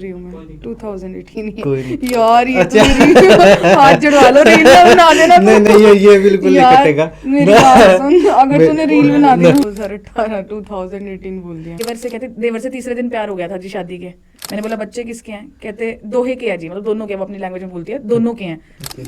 रही हूँ मैं 2018 कोई नहीं। यार ये अच्छा। तो मेरी हाथ जुड़वा लो, रील ना बना देना तू। नहीं नहीं, ये बिल्कुल नहीं यार कटेगा। मेरी बात सुन, अगर मैं- तूने रील बना दी नहीं। 2018 2018 बोल दिया। देवर से कहते, देवर से तीसरे दिन प्यार हो गया था जी शादी के। मैंने बोला बच्चे किसके हैं? कहते दोहे के हैं जी, मतलब दोनों के, वो अपनी लैंग्वेज में बोलती है, दोनों के हैं,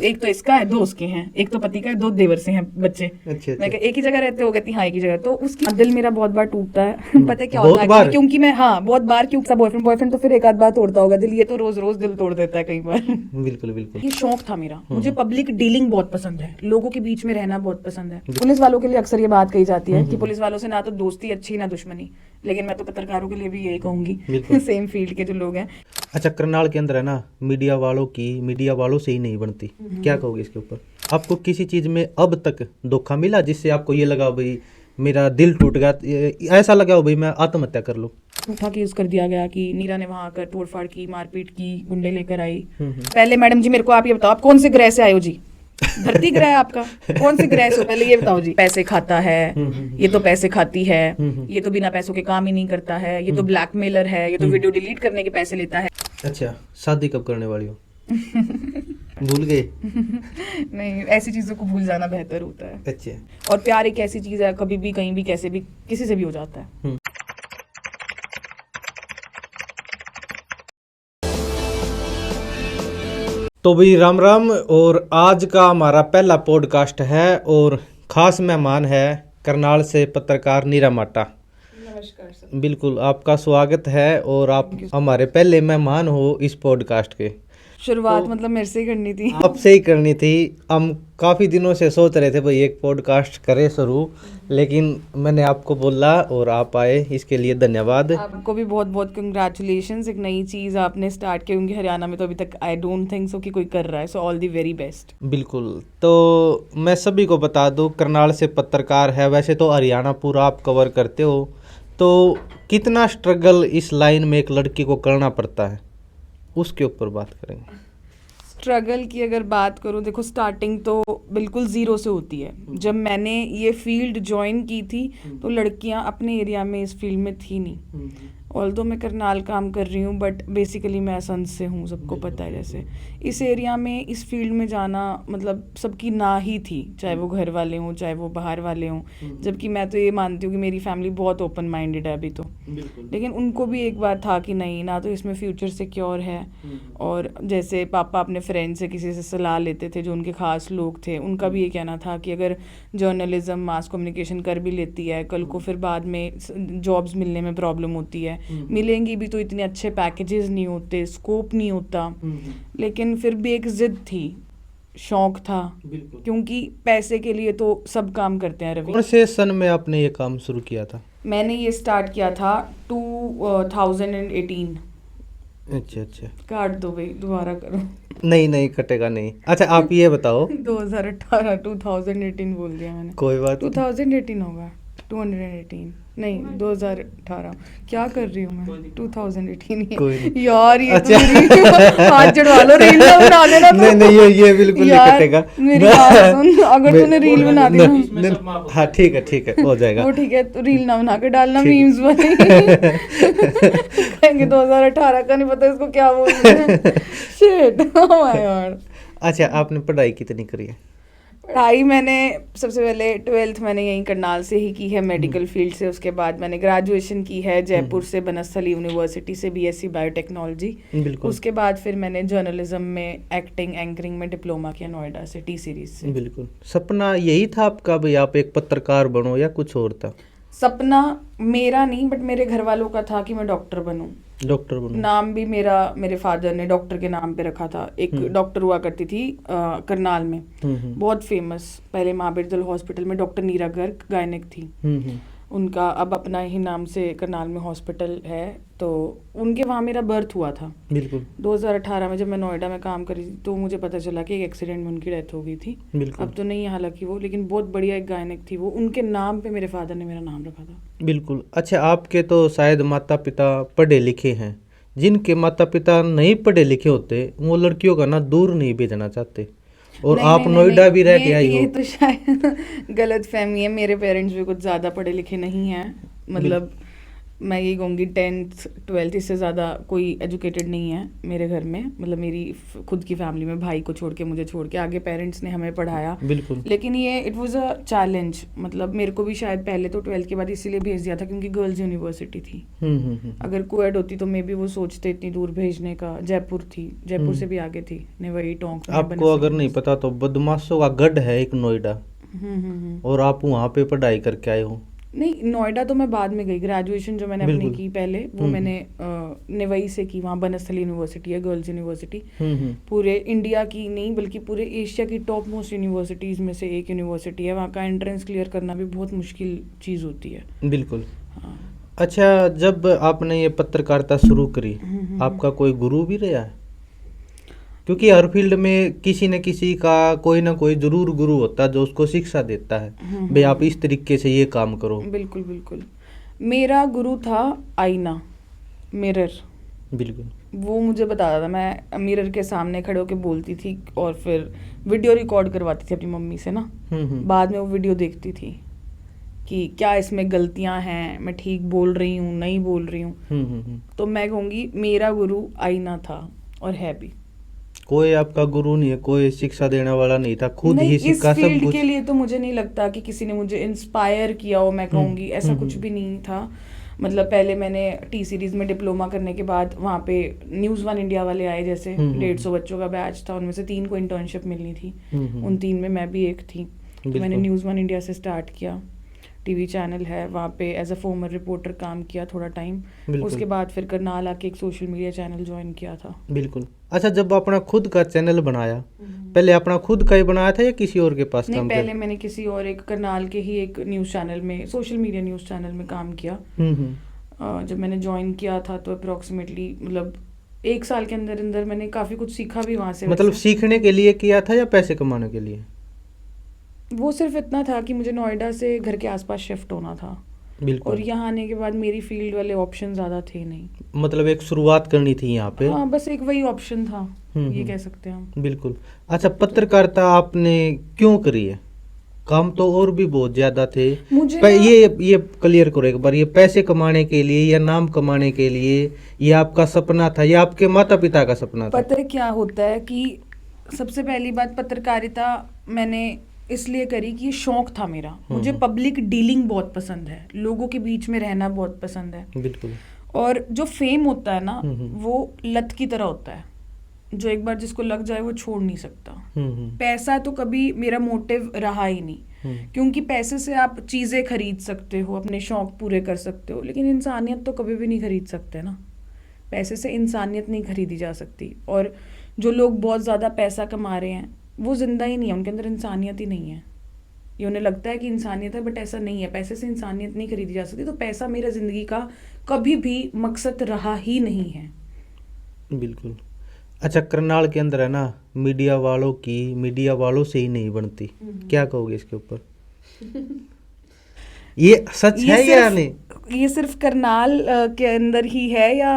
एक तो इसका है, दो उसके हैं, एक तो पति का है, दो देवर से हैं बच्चे। अच्छा मैं अच्छा। एक ही जगह रहते हो? कहती हाँ एक ही जगह। तो उसकी दिल मेरा बहुत बार टूटता है पता है क्या बहुत होता है बार? actually? क्योंकि मैं, हाँ बहुत बार, क्योंकि सब बॉयफ्रेंड तो फिर एक आध बार तोड़ता होगा दिल, ये तो रोज रोज दिल तोड़ देता है कई बार। बिल्कुल बिल्कुल। ये शौक था मेरा, मुझे पब्लिक डीलिंग बहुत पसंद है, लोगों के बीच में रहना बहुत पसंद है। पुलिस वालों के लिए अक्सर ये बात कही जाती है कि पुलिस वालों से ना तो दोस्ती अच्छी ना दुश्मनी, लेकिन मैं तो पत्रकारों के लिए भी यही कहूंगी, सेम फील्ड के जो लोग हैं। अच्छा, करनाल के अंदर है ना, मीडिया वालों से ही नहीं बनती। क्या कहोगे इसके ऊपर? आपको किसी चीज में अब तक धोखा मिला जिससे आपको ये लगा भाई मेरा दिल टूट गया, ऐसा लगा हो भाई मैं आत्महत्या कर लूं? झूठा केस कर दिया गया कि नीरा ने वहां आकर तोड़फाड़ की, मारपीट की, गुंडे लेकर आई। पहले मैडम जी मेरे को आप ये बताओ, आप कौन से ग्रह से आए हो जी? धरती ग्रह है आपका? कौन से ग्रह से हो पहले ये बताओ जी। पैसे खाता है, ये तो पैसे खाती है, ये तो बिना पैसों के काम ही नहीं करता है, ये तो ब्लैकमेलर है, ये तो वीडियो डिलीट करने के पैसे लेता है। अच्छा, शादी कब करने वाली हो? भूल गए? नहीं, ऐसी चीजों को भूल जाना बेहतर होता है। अच्छा। और प्यार एक ऐसी चीज है, कभी भी कहीं भी कैसे भी किसी से भी हो जाता है। तो भाई राम राम, और आज का हमारा पहला पॉडकास्ट है और खास मेहमान है करनाल से पत्रकार नीरा माटा। नमस्कार सर। बिल्कुल, आपका स्वागत है और आप हमारे पहले मेहमान हो इस पॉडकास्ट के। शुरुआत मतलब मेरे से ही करनी थी। आपसे ही करनी थी। हम काफ़ी दिनों से सोच रहे थे भाई एक पॉडकास्ट करें शुरू, लेकिन मैंने आपको बोला और आप आए, इसके लिए धन्यवाद। आपको भी बहुत बहुत कंग्रेचुलेशंस, एक नई चीज़ आपने स्टार्ट की, क्योंकि हरियाणा में तो अभी तक आई डोंट थिंक सो कि कोई कर रहा है, so all the very best. बिल्कुल। तो मैं सभी को बता दूं, करनाल से पत्रकार है, वैसे तो हरियाणा पूरा आप कवर करते हो, तो कितना स्ट्रगल इस लाइन में एक लड़की को करना पड़ता है, उसके ऊपर बात करेंगे। स्ट्रगल की अगर बात करूं, देखो स्टार्टिंग तो बिल्कुल ज़ीरो से होती है। जब मैंने ये फील्ड ज्वाइन की थी तो लड़कियां अपने एरिया में इस फील्ड में थी नहीं। ऑल्दो मैं करनाल काम कर रही हूँ, बट बेसिकली मैं असंध से हूँ, सबको पता है। जैसे इस एरिया में इस फील्ड में जाना मतलब सबकी ना ही थी, चाहे वो घर वाले हों चाहे वो बाहर वाले हों। जबकि मैं तो ये मानती हूँ कि मेरी फैमिली बहुत ओपन माइंडेड है अभी तो, लेकिन उनको भी एक बार था कि नहीं, ना तो इसमें फ्यूचर सिक्योर है। और जैसे पापा अपने फ्रेंड से किसी से सलाह लेते थे जो उनके खास लोग थे, उनका भी ये कहना था कि अगर जर्नलिज्म मास कम्युनिकेशन कर भी लेती है, कल को फिर बाद में जॉब्स मिलने में प्रॉब्लम होती है, मिलेंगी भी तो इतने अच्छे पैकेजेस नहीं होते, स्कोप नहीं होता। लेकिन फिर भी एक जिद थी, शौक था, क्योंकि पैसे के लिए तो सब काम करते हैं। रवि, कौन से सन में आपने ये काम शुरू किया था? मैंने ये स्टार्ट किया था 2018। अच्छा अच्छा। काट दो भाई, दोबारा करो। नहीं नहीं कटेगा नहीं। अच्छा, आप ये बताओ 2018 2018 बोल दिया मैंने। कोई बात 2018 होगा, 218 नहीं 2018। क्या कर रही हूँ मैं? 2018 कोई नहीं। यार ये अच्छा। तो मेरी हाथ जुड़वा लो, रील ना बना देना तू। नहीं नहीं, ये बिल्कुल नहीं यार, कटेगा। मेरी बात सुन, अगर तूने रील बना दी ना, हाँ ठीक है हो जाएगा। वो ठीक है, तो रील ना बना के डालना, ठीक। मीम्स बनेंगे। कहेंगे 2018 का नहीं पता इसको क्या बोलते हैं। Shit, oh my God. अच्छा, आपने पढ़ाई कितनी करी है? पढ़ाई मैंने सबसे पहले 12th मैंने यहीं करनाल से ही की है, मेडिकल फील्ड से। उसके बाद मैंने ग्रेजुएशन की है जयपुर से, बनस्थली यूनिवर्सिटी से, बीएससी बायोटेक्नोलॉजी। बिल्कुल। उसके बाद फिर मैंने जर्नलिज्म में एक्टिंग एंकरिंग में डिप्लोमा किया नोएडा से, टी सीरीज से। बिल्कुल। सपना यही था आपका भाई आप एक पत्रकार बनो, या कुछ और था? सपना मेरा नहीं, बट मेरे घर वालों का था कि मैं डॉक्टर बनूं। डॉक्टर बनो? नाम भी मेरा, मेरे फादर ने डॉक्टर के नाम पे रखा था। एक डॉक्टर हुआ करती थी करनाल में, बहुत फेमस, पहले महाबीरदल हॉस्पिटल में डॉक्टर नीरा गर्ग गायनिक थी। उनका अब अपना ही नाम से करनाल में हॉस्पिटल है, तो उनके वहाँ मेरा बर्थ हुआ था। बिल्कुल। 2018 में जब मैं नोएडा में काम करी थी तो मुझे पता चला कि एक एक्सीडेंट में उनकी डेथ हो गई थी। बिल्कुल। अब तो नहीं है हालांकि वो, लेकिन बहुत बढ़िया एक गायनिक थी वो, उनके नाम पे मेरे फादर ने मेरा नाम रखा था। बिल्कुल। अच्छा, आपके तो शायद माता पिता पढ़े लिखे हैं, जिनके माता पिता नहीं पढ़े लिखे होते वो लड़कियों का ना दूर नहीं भेजना चाहते, और नहीं, आप नहीं, नोएडा भी रह के ये आई हो। तो शायद गलत फहमी है। मेरे पेरेंट्स भी कुछ ज़्यादा पढ़े लिखे नहीं हैं, मतलब मैं यही कहूँगी 10th 12th इससे ज़्यादा कोई एजुकेटेड नहीं है मेरे घर में, मतलब मेरी खुद की फैमिली में भाई को छोड़ के, मुझे छोड़ के, आगे पेरेंट्स ने हमें पढ़ाया। बिल्कुल। लेकिन ये इट वाज अ चैलेंज, मतलब मेरे को भी शायद पहले तो 12th के बाद इसीलिए भेज दिया था क्योंकि गर्ल्स यूनिवर्सिटी थी। अगर कोएड होती तो मे बी वो सोचते इतनी दूर भेजने का। जयपुर थी, जयपुर से भी आगे थी, नेवई टोंक। आपको अगर नहीं पता तो बदमाशों का गढ़ है एक नोएडा, और आप वहाँ पे पढ़ाई करके आए हो। नहीं, नोएडा तो मैं बाद में गई। ग्रेजुएशन जो मैंने अपनी की पहले वो मैंने नेवई से की। वहाँ बनस्थली यूनिवर्सिटी है, गर्ल्स यूनिवर्सिटी, पूरे इंडिया की नहीं बल्कि पूरे एशिया की टॉप मोस्ट यूनिवर्सिटीज में से एक यूनिवर्सिटी है। वहाँ का एंट्रेंस क्लियर करना भी बहुत मुश्किल चीज़ होती है। बिल्कुल। हाँ। अच्छा, जब आपने ये पत्रकारिता शुरू करी, आपका कोई गुरु भी रहा है? क्योंकि हर फील्ड में किसी न किसी का कोई ना कोई जरूर गुरु होता है जो उसको शिक्षा देता है, भाई आप इस तरीके से ये काम करो। बिल्कुल बिल्कुल। मेरा गुरु था आईना, मिरर। बिल्कुल। वो मुझे बताता था, मैं मिरर के सामने खड़े होकर बोलती थी और फिर वीडियो रिकॉर्ड करवाती थी अपनी मम्मी से ना। बाद में वो वीडियो देखती थी कि क्या इसमें गलतियां हैं, मैं ठीक बोल रही हूँ नहीं बोल रही हूँ। तो मैं कहूँगी मेरा गुरु आईना था और है भी। कोई आपका गुरु नहीं है, कोई शिक्षा देने वाला नहीं था, खुद नहीं, ही सीखा इस सब फील्ड कुछ? के लिए तो मुझे नहीं लगता कि किसी ने मुझे इंस्पायर किया हो, मैं कहूँगी ऐसा कुछ भी नहीं था। मतलब पहले मैंने टी सीरीज में डिप्लोमा करने के बाद वहाँ पे न्यूज़ 1 इंडिया वाले आए, जैसे 150 बच्चों का बैच था, उनमें से 3 को इंटर्नशिप मिलनी थी। उन 3 में मैं भी एक थी। तो मैंने न्यूज़ 1 इंडिया से स्टार्ट किया, टीवी चैनल है, वहाँ पे एज अ फॉर्मर रिपोर्टर काम किया थोड़ा टाइम। उसके बाद फिर करनाल आके एक सोशल मीडिया चैनल ज्वाइन किया था। बिल्कुल। अच्छा, जब अपना खुद का चैनल बनाया, पहले अपना खुद का ही बनाया था या किसी और के पास नहीं, काम किया? पहले मैंने किसी और एक करनाल के ही एक न्यूज़ चैनल में, सोशल मीडिया न्यूज़ चैनल में काम किया। जब मैंने ज्वाइन किया था तो अप्रोक्सीमेटली मतलब 1 साल के अंदर अंदर मैंने काफ़ी कुछ सीखा भी वहाँ से। मतलब सीखने के लिए किया था या पैसे कमाने के लिए? वो सिर्फ इतना था कि मुझे नोएडा से घर के आसपास शिफ्ट होना था। बिल्कुल। और यहाँ आने के बाद मेरी फील्ड वाले ऑप्शन ज़्यादा थे नहीं। मतलब एक शुरुआत करनी थी यहाँ पे। हाँ, बस एक वही ऑप्शन था, ये कह सकते हैं हम। बिल्कुल। अच्छा, पत्रकारिता आपने क्यों करी है? काम तो और भी बहुत ज्यादा थे। मुझे ये क्लियर करो एक बार, ये पैसे कमाने के लिए या नाम कमाने के लिए, ये आपका सपना था या आपके माता पिता का सपना था? पता है क्या होता है कि सबसे पहली बात, पत्रकारिता मैंने इसलिए करी कि ये शौक था मेरा। मुझे पब्लिक डीलिंग बहुत पसंद है, लोगों के बीच में रहना बहुत पसंद है। बिल्कुल। और जो फेम होता है ना, वो लत की तरह होता है, जो एक बार जिसको लग जाए वो छोड़ नहीं सकता। पैसा तो कभी मेरा मोटिव रहा ही नहीं, क्योंकि पैसे से आप चीज़ें खरीद सकते हो, अपने शौक पूरे कर सकते हो, लेकिन इंसानियत तो कभी भी नहीं खरीद सकते ना। पैसे से इंसानियत नहीं खरीदी जा सकती। और जो लोग बहुत ज़्यादा पैसा कमा रहे हैं वो जिंदा ही नहीं है, उनके अंदर इंसानियत ही नहीं है। ये उन्हें लगता है कि इंसानियत है, बट ऐसा नहीं है। पैसे से इंसानियत नहीं खरीदी जा सकती। तो पैसा मेरा ज़िंदगी का कभी भी मकसद रहा ही नहीं है। बिल्कुल। अच्छा, करनाल के अंदर है ना, मीडिया वालों से ही नहीं बनती, क्या कहोगे इसके ऊपर? ये सच है या नहीं? ये सिर्फ करनाल के अंदर ही है या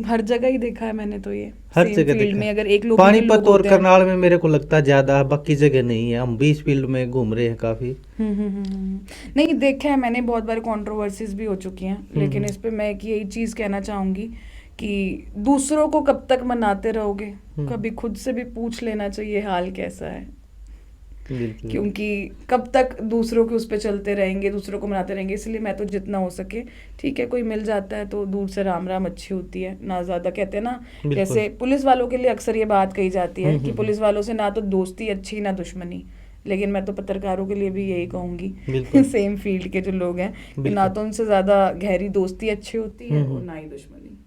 हर जगह ही देखा है मैंने? तो ये हर जगह फील्ड में अगर एक लोग पानीपत और करनाल में मेरे को लगता है ज्यादा, बाकी जगह नहीं है। हम भी इस फील्ड में घूम रहे हैं काफी। नहीं, देखा है मैंने, बहुत बार कंट्रोवर्सीज भी हो चुकी हैं। लेकिन इस पे मैं यही चीज कहना चाहूंगी कि दूसरों को कब तक मनाते रहोगे, कभी खुद से भी पूछ लेना चाहिए हाल कैसा है। क्योंकि कब तक दूसरों के उस पे चलते रहेंगे, दूसरों को मनाते रहेंगे। इसलिए मैं तो जितना हो सके, ठीक है कोई मिल जाता है तो दूर से राम राम अच्छी होती है ना, ज्यादा कहते हैं ना, जैसे पुलिस वालों के लिए अक्सर ये बात कही जाती है कि पुलिस वालों से ना तो दोस्ती अच्छी ना दुश्मनी। लेकिन मैं तो पत्रकारों के लिए भी यही कहूंगी, सेम फील्ड के जो लोग हैं, कि ना तो उनसे ज्यादा गहरी दोस्ती अच्छी होती है और ना ही दुश्मनी।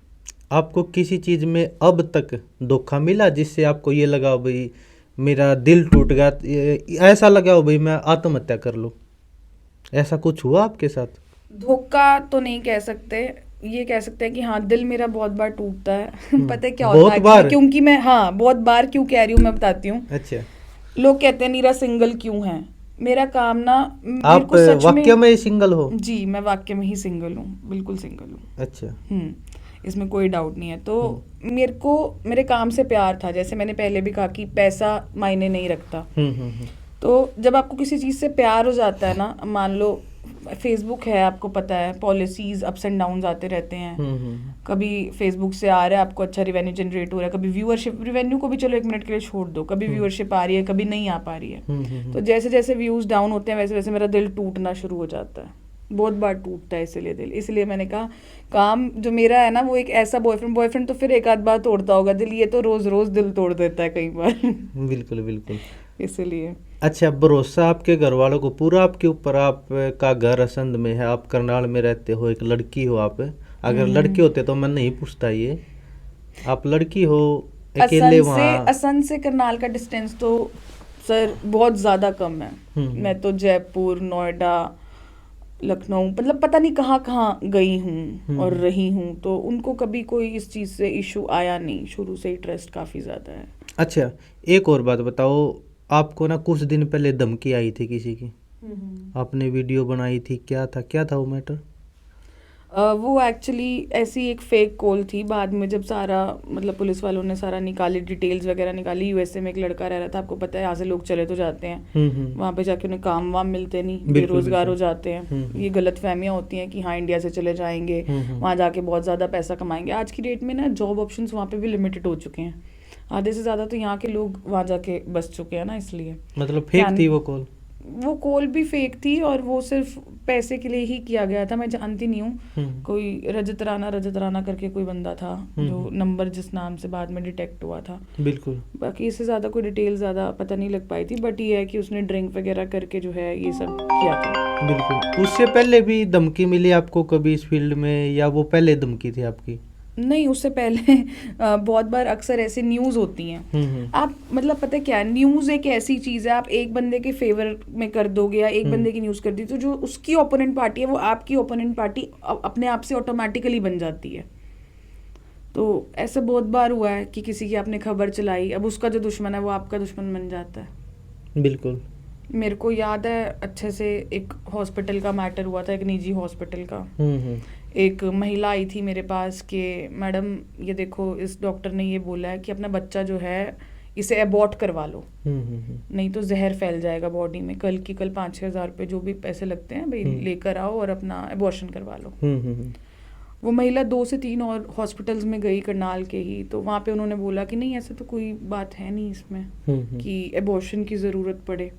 आपको किसी चीज में अब तक धोखा मिला जिससे आपको ये लगा भाई मेरा दिल टूट गया, ऐसा लगा हो भाई मैं आत्महत्या कर लूं, ऐसा कुछ हुआ आपके साथ? धोखा तो नहीं कह सकते, ये कह सकते हैं कि हाँ दिल मेरा बहुत बार टूटता है। पता है क्या होता है, क्योंकि मैं, हाँ बहुत बार क्यों कह रही हूँ मैं बताती हूँ। अच्छा। लोग कहते हैं नीरा सिंगल क्यों है। मेरा काम ना, आप वाकई में सिंगल हो? जी, मैं वाकई में ही सिंगल हूँ, बिल्कुल सिंगल हूँ। अच्छा। इसमें कोई डाउट नहीं है। तो मेरे को मेरे काम से प्यार था, जैसे मैंने पहले भी कहा कि पैसा मायने नहीं रखता। तो जब आपको किसी चीज़ से प्यार हो जाता है ना, मान लो फेसबुक है, आपको पता है पॉलिसीज अप्स एंड डाउन्स आते रहते हैं। कभी फेसबुक से आ रहा है आपको अच्छा रिवेन्यू जनरेट हो रहा है, कभी व्यूअरशिप, रिवेन्यू को भी चलो 1 मिनट के लिए छोड़ दो, कभी व्यूअरशिप आ रही है, कभी नहीं आ पा रही है। तो जैसे जैसे व्यूज डाउन होते हैं वैसे वैसे मेरा दिल टूटना शुरू हो जाता है, बहुत बार टूटता है इसीलिए दिल। इसलिए मैंने कहा काम जो मेरा है ना वो एक ऐसा बॉयफ्रेंड तो फिर एक आध बार तोड़ता होगा दिल, ये तो रोज रोज दिल तोड़ देता है कई बार। बिल्कुल बिल्कुल। इसलिए अच्छा, भरोसा आपके घर वालों को पूरा आपके ऊपर, आपका घर असंध में है, आप करनाल में रहते हो, एक लड़की हो आप, अगर लड़के होते तो मैं नहीं पूछता ये, आप लड़की हो अकेले वहाँ। असंध से करनाल का डिस्टेंस तो सर बहुत ज़्यादा कम है। मैं तो जयपुर, नोएडा, लखनऊ, मतलब पता नहीं कहाँ कहाँ गई हूँ और रही हूँ, तो उनको कभी कोई इस चीज़ से इशू आया नहीं, शुरू से ही ट्रस्ट काफ़ी ज़्यादा है। अच्छा, एक और बात बताओ, आपको ना कुछ दिन पहले धमकी आई थी किसी की, आपने वीडियो बनाई थी, क्या था वो मैटर? वो एक्चुअली ऐसी एक फेक कॉल थी। बाद में जब सारा मतलब पुलिस वालों ने सारा निकाली, डिटेल्स वगैरह निकाली, यूएसए में एक लड़का रह रहा था, आपको पता है यहाँ से लोग चले तो जाते हैं, वहाँ पे जाके उन्हें काम वाम मिलते नहीं, बेरोजगार हो जाते हैं। ये गलत फहमियाँ होती हैं कि हाँ इंडिया से चले जाएंगे, वहाँ जाके बहुत ज़्यादा पैसा कमाएंगे। आज की डेट में ना जॉब ऑप्शंस वहाँ पे भी लिमिटेड हो चुके हैं, आधे से ज़्यादा तो यहाँ के लोग वहाँ जाके बस चुके हैं ना, इसलिए। मतलब फेक थी वो कॉल भी फेक थी, और वो सिर्फ पैसे के लिए ही किया गया था। मैं जानती नहीं हूँ, कोई रजत राणा करके कोई बंदा था जो नंबर जिस नाम से बाद में डिटेक्ट हुआ था। बिल्कुल। बाकी इससे ज़्यादा कोई डिटेल ज़्यादा पता नहीं लग पाई थी, बट ये है कि उसने ड्रिंक वगैरह करके जो है ये सब किया था। बिल्कुल। उससे पहले भी धमकी मिली आपको कभी इस फील्ड में, या वो पहले धमकी थी आपकी? नहीं, उससे पहले बहुत बार अक्सर ऐसे न्यूज़ होती हैं। आप मतलब पता है क्या, न्यूज़ एक ऐसी चीज़ है, आप एक बंदे के फेवर में कर दोगे या एक बंदे की न्यूज़ कर दी तो जो उसकी ओपोनेंट पार्टी है वो आपकी ओपोनेंट पार्टी अपने आप से ऑटोमेटिकली बन जाती है। तो ऐसा बहुत बार हुआ है कि किसी की आपने खबर चलाई, अब उसका जो दुश्मन है वो आपका दुश्मन बन जाता है। बिल्कुल। मेरे को याद है अच्छे से, एक हॉस्पिटल का मैटर हुआ था, एक निजी हॉस्पिटल का। एक महिला आई थी मेरे पास कि मैडम ये देखो इस डॉक्टर ने ये बोला है कि अपना बच्चा जो है इसे अबॉर्ट करवा लो, नहीं तो जहर फैल जाएगा बॉडी में, कल की कल 5-6 हज़ार रुपये जो भी पैसे लगते हैं भाई लेकर आओ और अपना अबॉर्शन करवा लो। वो महिला 2 से 3 और हॉस्पिटल्स में गई करनाल के ही, तो वहाँ पे उन्होंने बोला कि नहीं ऐसा तो कोई बात है नहीं इसमें कि अबॉर्शन की ज़रूरत पड़े।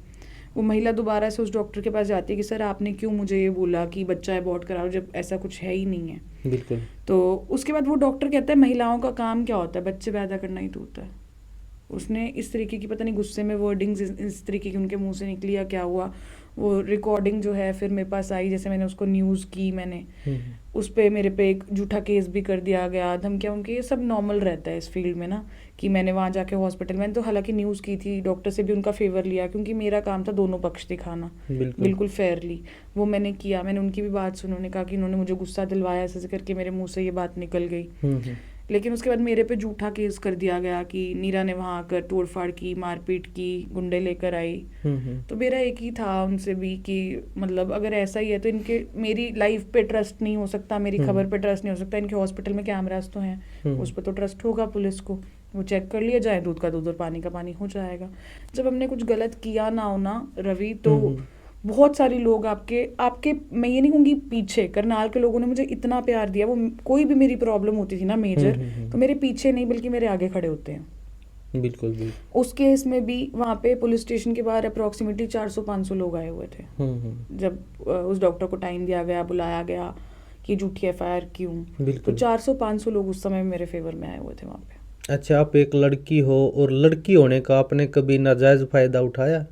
वो महिला दोबारा से उस डॉक्टर के पास जाती है कि सर आपने क्यों मुझे ये बोला कि बच्चा अबॉर्ट कराओ जब ऐसा कुछ है ही नहीं है। बिल्कुल। तो उसके बाद वो डॉक्टर कहता है महिलाओं का काम क्या होता है, बच्चे पैदा करना ही तो होता है। उसने इस तरीके की पता नहीं गुस्से में वर्डिंग्स इस तरीके की उनके मुंह से निकली या क्या हुआ, वो रिकॉर्डिंग जो है फिर मेरे पास आई, जैसे मैंने उसको न्यूज़ की, मैंने उस पर मेरे पे एक झूठा केस भी कर दिया गया, धमकियाँ उनके, ये सब नॉर्मल रहता है इस फील्ड में ना, कि मैंने वहाँ जाके हॉस्पिटल, मैंने तो हालांकि न्यूज़ की थी, डॉक्टर से भी उनका फेवर लिया क्योंकि मेरा काम था दोनों पक्ष दिखाना बिल्कुल फेयरली, वो मैंने किया। मैंने उनकी भी बात सुनी, उन्होंने कहा कि उन्होंने मुझे गुस्सा दिलवाया, ऐसे करके मेरे मुँह से ये बात निकल गई। लेकिन उसके बाद मेरे पे झूठा केस कर दिया गया कि नीरा ने वहाँ आकर तोड़फाड़ की, मारपीट की, गुंडे लेकर आई। तो मेरा एक ही था उनसे भी कि मतलब अगर ऐसा ही है तो इनके मेरी लाइफ पे ट्रस्ट नहीं हो सकता, मेरी खबर पे ट्रस्ट नहीं हो सकता, इनके हॉस्पिटल में कैमरास तो हैं, उस पर तो ट्रस्ट होगा पुलिस को, वो चेक कर लिया जाए, दूध का दूध और पानी का पानी हो जाएगा। जब हमने कुछ गलत किया ना हो ना रवि, तो बहुत सारे लोग आपके मैं ये नहीं कहूँगी पीछे, करनाल के लोगों ने मुझे इतना प्यार दिया, वो कोई भी मेरी प्रॉब्लम होती थी ना मेजर, तो मेरे पीछे नहीं बल्कि मेरे आगे खड़े होते हैं। बिल्कुल। उस केस में भी वहाँ पे पुलिस स्टेशन के बाहर अप्रोक्सीमेटली 400-500 लोग आए हुए थे। जब उस डॉक्टर को टाइम दिया गया, बुलाया गया कि झूठी FIR क्यों, तो 400-500 लोग उस समय मेरे फेवर में आए हुए थे वहाँ पे। अच्छा, आप एक लड़की हो और लड़की होने का आपने कभी नाजायज फायदा उठाया?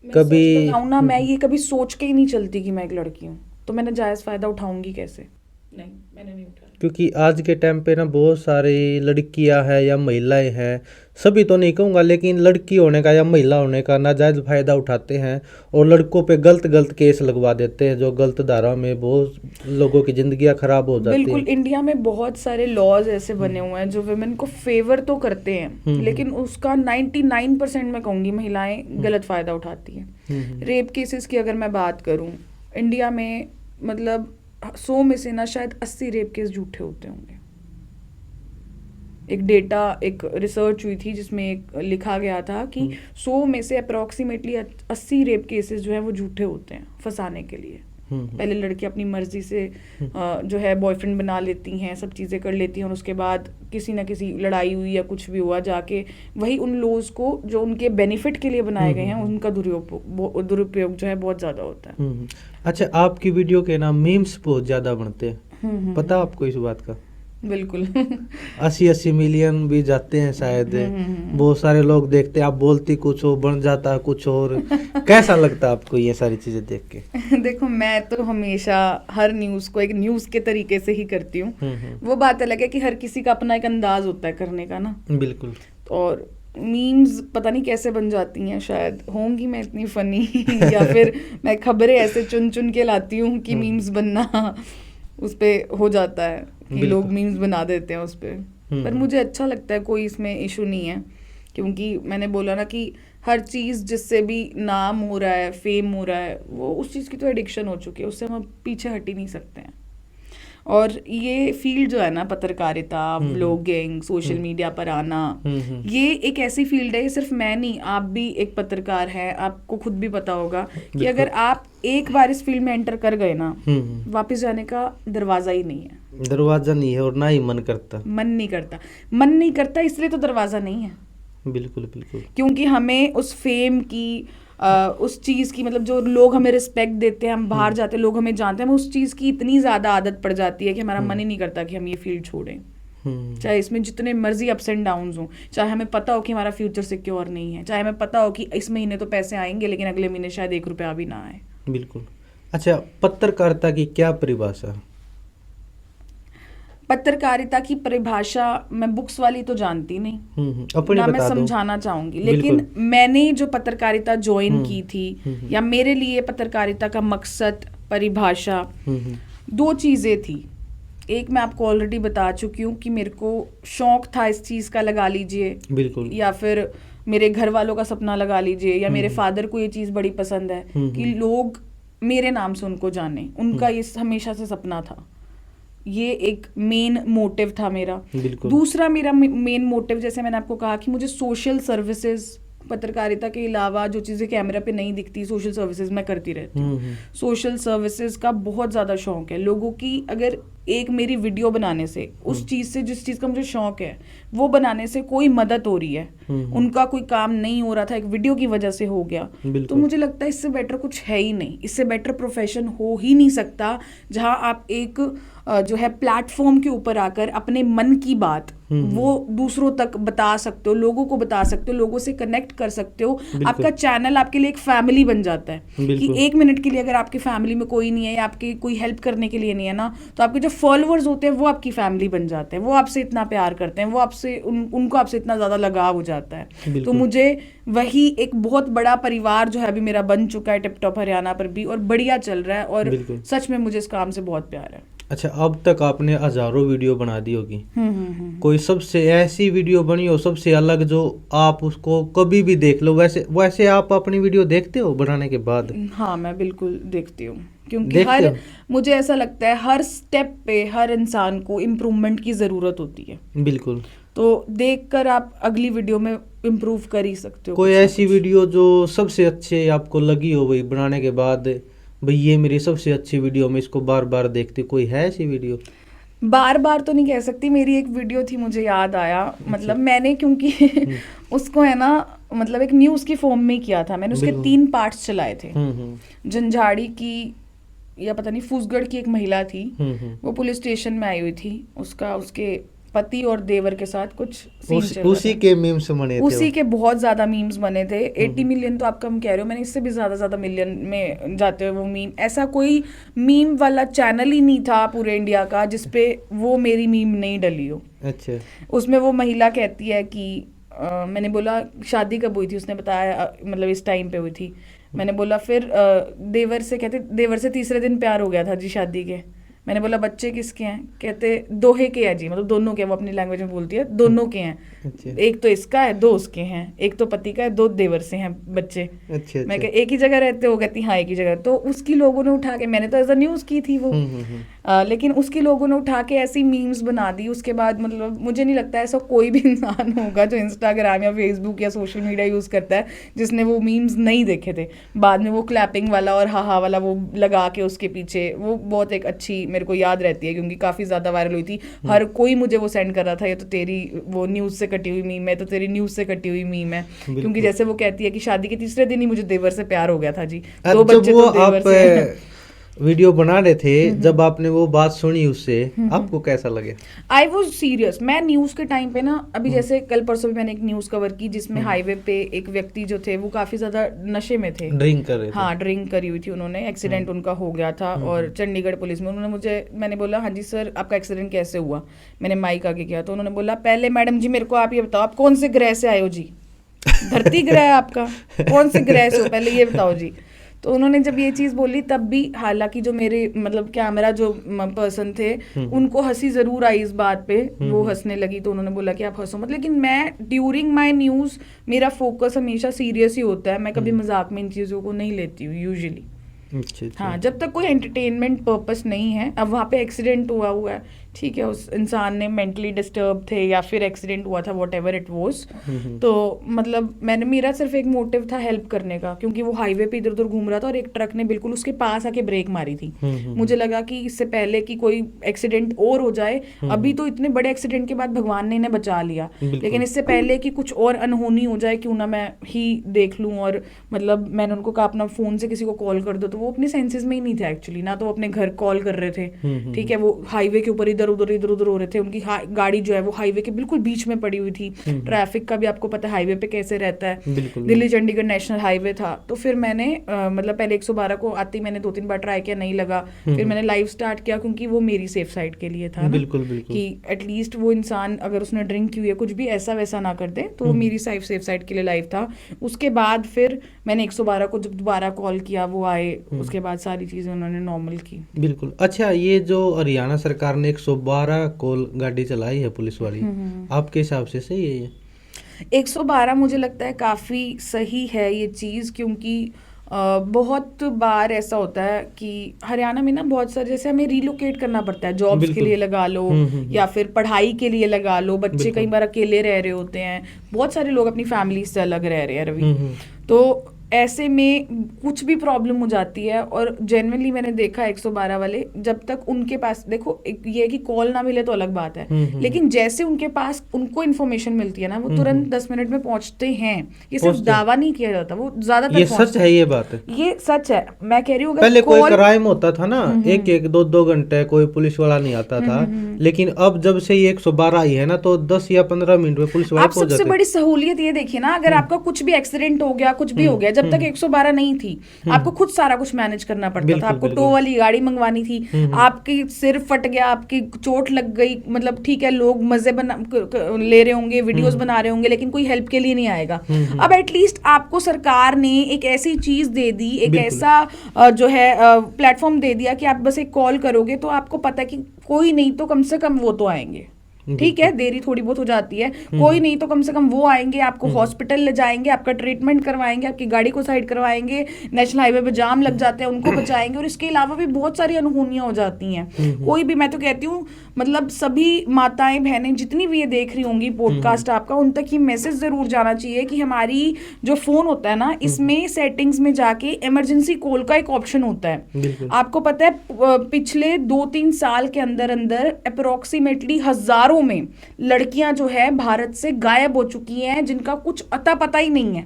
कभी ना, मैं ये कभी सोच के ही नहीं चलती कि मैं एक लड़की हूँ, तो मैंने जायज़ फायदा उठाऊंगी कैसे? नहीं, मैंने नहीं उठाया। क्योंकि आज के टाइम पे ना बहुत सारी लड़कियां हैं या महिलाएं हैं, सभी तो नहीं कहूँगा, लेकिन लड़की होने का या महिला होने का नाजायज फायदा उठाते हैं और लड़कों पे गलत केस लगवा देते हैं, जो गलत धारा में बहुत लोगों की जिंदगियां खराब हो जाती हैं। बिल्कुल, इंडिया में बहुत सारे लॉज ऐसे बने हुए हैं जो वुमेन को फेवर तो करते हैं, लेकिन उसका 99% मैं कहूँगी महिलाएं गलत फायदा उठाती हैं। रेप केसेस की अगर मैं बात करूँ, इंडिया में मतलब 100 में से ना शायद 80 रेप केस झूठे होते होंगे। एक डेटा, एक रिसर्च हुई थी जिसमें एक लिखा गया था कि 100 में से अप्रोक्सीमेटली 80 रेप केसेस जो है वो झूठे होते हैं फंसाने के लिए। पहले लड़की अपनी मर्जी से जो है बॉयफ्रेंड बना लेती हैं, सब चीज़ें कर लेती हैं, और उसके बाद किसी ना किसी लड़ाई हुई या कुछ भी हुआ, जाके वही उन लॉज को जो उनके बेनिफिट के लिए बनाए गए हैं उनका दुरुपयोग जो है बहुत ज़्यादा होता है। अच्छा, आपकी वीडियो के नाम मीम्स बहुत ज़्यादा बनते हैं, पता आपको इस बात का? बिल्कुल 80 मिलियन भी जाते हैं शायद। बहुत सारे लोग देखते हैं, आप बोलती कुछ हो बन जाता है कुछ और। कैसा लगता है आपको ये सारी चीजें देख के? देखो, मैं तो हमेशा हर न्यूज़ को एक न्यूज़ के तरीके से ही करती हूँ। वो बात अलग है कि हर किसी का अपना एक अंदाज होता है करने का ना। बिल्कुल। और मीम्स पता नहीं कैसे बन जाती हैं, शायद होंगी मैं इतनी फनी या फिर मैं खबरें ऐसे चुन चुन के लाती हूँ कि मीम्स बनना उस पे हो जाता है कि लोग मीम्स बना देते हैं उस पे। पर मुझे अच्छा लगता है, कोई इसमें इशू नहीं है, क्योंकि मैंने बोला ना कि हर चीज़ जिससे भी नाम हो रहा है, फेम हो रहा है, वो उस चीज़ की तो एडिक्शन हो चुकी है, उससे हम पीछे हट ही नहीं सकते हैं। और ये फील्ड जो है ना, पत्रकारिता, ब्लॉगिंग, सोशल मीडिया पर आना, ये एक ऐसी फील्ड है, ये सिर्फ मैं नहीं, आप भी एक पत्रकार हैं, आपको खुद भी पता होगा कि अगर आप एक बार इस फील्ड में एंटर कर गए ना, वापस जाने का दरवाजा ही नहीं है। दरवाजा नहीं है, और ना ही मन करता। मन नहीं करता इसलिए तो दरवाजा नहीं है। बिल्कुल बिल्कुल। क्योंकि हमें उस फेम की उस चीज़ की, मतलब जो लोग हमें रिस्पेक्ट देते हैं, हम बाहर जाते हैं, लोग हमें जानते हैं, हमें उस चीज़ की इतनी ज़्यादा आदत पड़ जाती है कि हमारा मन ही नहीं करता कि हम ये फील्ड छोड़ें। चाहे इसमें जितने मर्जी अप्स एंड डाउन्स हों, चाहे हमें पता हो कि हमारा फ्यूचर सिक्योर नहीं है, चाहे हमें पता हो कि इस महीने तो पैसे आएंगे लेकिन अगले महीने शायद 1 रुपया भी ना आए। बिल्कुल। अच्छा, पत्रकारिता की क्या परिभाषा? पत्रकारिता की परिभाषा मैं बुक्स वाली तो जानती नहीं, अपनी ना मैं बता दो। समझाना चाहूंगी, लेकिन मैंने जो पत्रकारिता ज्वाइन की थी, या मेरे लिए पत्रकारिता का मकसद, परिभाषा 2 चीजें थी। एक मैं आपको ऑलरेडी बता चुकी हूँ कि मेरे को शौक था इस चीज का, लगा लीजिए, बिल्कुल, या फिर मेरे घर वालों का सपना लगा लीजिए, या मेरे फादर को ये चीज बड़ी पसंद है कि लोग मेरे नाम से उनको जाने, उनका ये हमेशा से सपना था। ये एक मेन मोटिव था मेरा। दूसरा मेरा मेन मोटिव, जैसे मैंने आपको कहा कि मुझे सोशल सर्विसेज, पत्रकारिता के अलावा जो चीज़ें कैमरा पे नहीं दिखती, सोशल सर्विसेज मैं करती रहती हूँ। सोशल सर्विसेज का बहुत ज़्यादा शौक है लोगों की। अगर एक मेरी वीडियो बनाने से, उस चीज़ से, जिस चीज़ का मुझे शौक है वो बनाने से कोई मदद हो रही है, उनका कोई काम नहीं हो रहा था, एक वीडियो की वजह से हो गया, तो मुझे लगता है इससे बेटर कुछ है ही नहीं, इससे बेटर प्रोफेशन हो ही नहीं सकता, जहाँ आप एक जो है प्लेटफॉर्म के ऊपर आकर अपने मन की बात वो दूसरों तक बता सकते हो, लोगों को बता सकते हो, लोगों से कनेक्ट कर सकते हो। आपका चैनल आपके लिए एक फैमिली बन जाता है कि 1 मिनट के लिए अगर आपकी फैमिली में कोई नहीं है या आपकी कोई हेल्प करने के लिए नहीं है ना, तो आपके जो फॉलोअर्स होते हैं वो आपकी फैमिली बन जाते हैं, वो आपसे इतना प्यार करते हैं, वो आपसे उनको आपसे इतना ज़्यादा लगाव हो जाता है। तो मुझे वही एक बहुत बड़ा परिवार जो है अभी मेरा बन चुका है टिप टॉप हरियाणा पर भी, और बढ़िया चल रहा है, और सच में मुझे इस काम से बहुत प्यार है। अच्छा, अब तक आपने हजारों वीडियो बना दी होगी, कोई सबसे ऐसी वीडियो बनी हो सबसे अलग जो आप उसको कभी भी देख लो? वैसे आप अपनी वीडियो देखते हो बनाने के बाद? हाँ, मैं बिल्कुल देखती हूँ, क्योंकि मुझे ऐसा लगता है हर स्टेप पे हर इंसान को इम्प्रूवमेंट की ज़रूरत होती है। बिल्कुल। तो देखकर आप अगली वीडियो में इम्प्रूव कर ही सकते हो। कोई ऐसी वीडियो जो सबसे अच्छे आपको लगी हो वही बनाने के बाद, भाई ये मेरी सबसे अच्छी वीडियो, मैं इसको बार बार देखती, कोई है ऐसी वीडियो? बार बार तो नहीं कह सकती, मेरी एक वीडियो थी, मुझे याद आया, मतलब मैंने क्योंकि उसको है ना, मतलब एक न्यूज़ की फॉर्म में किया था मैंने, उसके 3 पार्ट्स चलाए थे। झंझाड़ी की या पता नहीं फूसगढ़ की एक महिला थी, वो पुलिस स्टेशन में आई हुई थी, उसके पति और देवर के साथ कुछ सीन चल रहा था। उसी के मीम्स बने थे, उसी के बहुत ज्यादा मीम्स बने थे। 80 मिलियन तो आप कम कह रहे हो, मैंने इससे भी ज्यादा मिलियन में जाते हुए वो मीम, ऐसा कोई मीम वाला चैनल ही नहीं था पूरे इंडिया का जिसपे वो मेरी मीम नहीं डली हो। अच्छा। उसमें वो महिला कहती है कि मैंने बोला शादी कब हुई थी, उसने बताया मतलब इस टाइम पे हुई थी। मैंने बोला फिर देवर से तीसरे दिन प्यार हो गया था जी शादी के। मैंने बोला बच्चे किसके हैं? कहते दोहे के हैं जी, मतलब दोनों के, वो अपनी लैंग्वेज में बोलती है, दोनों के हैं। अच्छा। एक तो इसका है, 2 उसके हैं, एक तो पति का है, 2 देवर से हैं बच्चे। अच्छा। मैं कह एक ही जगह रहते हो? कहती हाँ एक ही जगह। तो उसकी लोगों ने उठा के, मैंने तो एज अ न्यूज़ की थी वो, लेकिन उसकी लोगों ने उठा के ऐसी मीम्स बना दी उसके बाद। मतलब मुझे नहीं लगता ऐसा कोई भी इंसान होगा जो इंस्टाग्राम या फेसबुक या सोशल मीडिया यूज़ करता है जिसने वो मीम्स नहीं देखे थे। बाद में वो क्लैपिंग वाला और हा वाला वो लगा के उसके पीछे, वो बहुत एक अच्छी मेरे को याद रहती है क्योंकि काफ़ी ज़्यादा वायरल हुई थी। हर कोई मुझे वो सेंड कर रहा था, ये तो तेरी वो न्यूज़ से कटी हुई मीम है, तो तेरी न्यूज़ से कटी हुई मीम है। क्योंकि जैसे वो कहती है कि शादी के तीसरे दिन ही मुझे देवर से प्यार हो गया था जी, 2 बच्चे तो देवर से। वीडियो बना रहे थे, जब आपने वो बात सुनी उससे आपको कैसा लगे? I was serious. मैं न्यूज़ के टाइम पे ना, अभी जैसे कल परसों भी मैंने एक न्यूज़ कवर की जिसमें हाईवे पे एक व्यक्ति जो थे वो काफ़ी ज़्यादा नशे में थे, ड्रिंक कर रहे थे। हाँ, ड्रिंक करी हुई थी उन्होंने, एक्सीडेंट उनका हो गया था और चंडीगढ़ पुलिस में उन्होंने मैंने बोला हाँ जी सर आपका एक्सीडेंट कैसे हुआ, मैंने माइक आगे किया तो उन्होंने बोला पहले मैडम जी मेरे को आप ये बताओ आप कौन से ग्रह से आए हो जी, धरती ग्रह है आपका, कौन से ग्रह से हो पहले ये बताओ जी। तो उन्होंने जब ये चीज़ बोली तब भी, हालांकि जो मेरे मतलब कैमरा जो पर्सन थे उनको हंसी ज़रूर आई इस बात पे, वो हंसने लगी तो उन्होंने बोला कि आप हंसो मत, लेकिन मैं ड्यूरिंग माय न्यूज़ मेरा फोकस हमेशा सीरियस ही होता है, मैं कभी मजाक में इन चीज़ों को नहीं लेती हूँ यूजुअली। हाँ, जब तक कोई एंटरटेनमेंट पर्पस नहीं है। अब वहाँ पे एक्सीडेंट हुआ है, ठीक है, उस इंसान ने मेंटली डिस्टर्ब थे या फिर एक्सीडेंट हुआ था, वॉट एवर इट वॉज, तो मतलब मेरा सिर्फ एक मोटिव था हेल्प करने का, क्योंकि वो हाईवे पे इधर उधर घूम रहा था और एक ट्रक ने बिल्कुल उसके पास आके ब्रेक मारी थी। मुझे लगा कि इससे पहले कि कोई एक्सीडेंट और हो जाए, अभी तो इतने बड़े एक्सीडेंट के बाद भगवान ने इन्हें बचा लिया, लेकिन इससे पहले कि कुछ और अनहोनी हो जाए क्यों ना मैं ही देख लूँ। और मतलब मैंने उनको कहा अपना फ़ोन से किसी को कॉल कर दो, तो वो अपने सेंसेस में ही नहीं थे एक्चुअली, ना तो वो अपने घर कॉल कर रहे थे, ठीक है, वो हाईवे के ऊपर इधर उधर हो रहे थे, उनकी गाड़ी जो है वो हाईवे के बिल्कुल बीच में पड़ी हुई थी। ट्रैफिक का भी आपको पता है हाईवे पे कैसे रहता है, दिल्ली चंडीगढ़ नेशनल हाईवे था। तो फिर मैंने मतलब पहले 112 को आते ही मैंने 2-3 बार ट्राई किया, नहीं लगा, फिर मैंने लाइव स्टार्ट किया क्योंकि वो मेरी सेफ साइड के लिए था ना, कि एटलीस्ट वो इंसान अगर उसने ड्रिंक की हुई है कुछ भी ऐसा वैसा ना कर दे, तो वो मेरी सेफ साइड के लिए लाइव था। उसके बाद फिर मैंने 112 को जब दोबारा कॉल किया, वो आए, उसके बाद सारी चीजें उन्होंने नॉर्मल की। बिल्कुल। अच्छा, ये जो हरियाणा सरकार ने 112 कॉल गाड़ी चलाई है पुलिस वाली, आपके हिसाब से सही है ये? 112 मुझे लगता है काफ़ी सही है ये चीज़, क्योंकि बहुत बार ऐसा होता है कि हरियाणा में ना बहुत सारे, जैसे हमें रिलोकेट करना पड़ता है, जॉब्स के लिए लगा लो या फिर पढ़ाई के लिए लगा लो, बच्चे कई बार अकेले रह रहे होते हैं, बहुत सारे लोग अपनी फैमिली से अलग रह रहे हैं रवि, तो ऐसे में कुछ भी प्रॉब्लम हो जाती है। और जेन्युइनली मैंने देखा 112 वाले जब तक उनके पास, देखो ये है कि कॉल ना मिले तो अलग बात है, लेकिन जैसे उनके पास उनको इन्फॉर्मेशन मिलती है ना, वो तुरंत 10 मिनट में पहुंचते हैं। ये सिर्फ दावा नहीं किया जाता, वो ज्यादातर ये सच है, ये बात है, ये सच है। मैं कह रही हूँ पहले कोई क्राइम होता था ना, 1-2 घंटे कोई पुलिस वाला नहीं आता था, लेकिन अब जब से ये 112 आई है ना, तो 10 या 15 मिनट में पुलिस वाले पहुंच जाते हैं। सबसे बड़ी सहूलियत ये देखिए ना, अगर आपका कुछ भी एक्सीडेंट हो गया, कुछ भी हो गया, जब तक 112 नहीं थी आपको खुद सारा कुछ मैनेज करना पड़ता था, आपको टो वाली गाड़ी मंगवानी थी, आपकी सिर फट गया, आपकी चोट लग गई, मतलब ठीक है लोग मजे ले रहे होंगे, वीडियोस बना रहे होंगे, लेकिन कोई हेल्प के लिए नहीं आएगा। अब एटलीस्ट आपको सरकार ने एक ऐसी चीज दे दी, एक ऐसा जो है प्लेटफॉर्म दे दिया कि आप बस एक कॉल करोगे तो आपको पता है कि कोई नहीं तो कम से कम वो तो आएंगे, ठीक है, देरी थोड़ी बहुत हो जाती है, कोई नहीं तो कम से कम वो आएंगे, आपको हॉस्पिटल ले जाएंगे, आपका ट्रीटमेंट करवाएंगे, आपकी गाड़ी को साइड करवाएंगे, नेशनल हाईवे पे जाम लग जाते हैं उनको बचाएंगे, और इसके अलावा भी बहुत सारी अनहोनियां हो जाती हैं। कोई भी, मैं तो कहती हूँ मतलब सभी माताएं बहनें जितनी भी ये देख रही होंगी पॉडकास्ट आपका, उन तक ये मैसेज जरूर जाना चाहिए कि हमारी जो फोन होता है ना, इसमें सेटिंग्स में जाके इमरजेंसी कॉल का एक ऑप्शन होता है। आपको पता है पिछले 2-3 साल के अंदर अंदर अप्रोक्सीमेटली हजारों में लड़कियां जो है भारत से गायब हो चुकी हैं, जिनका कुछ अता पता ही नहीं है।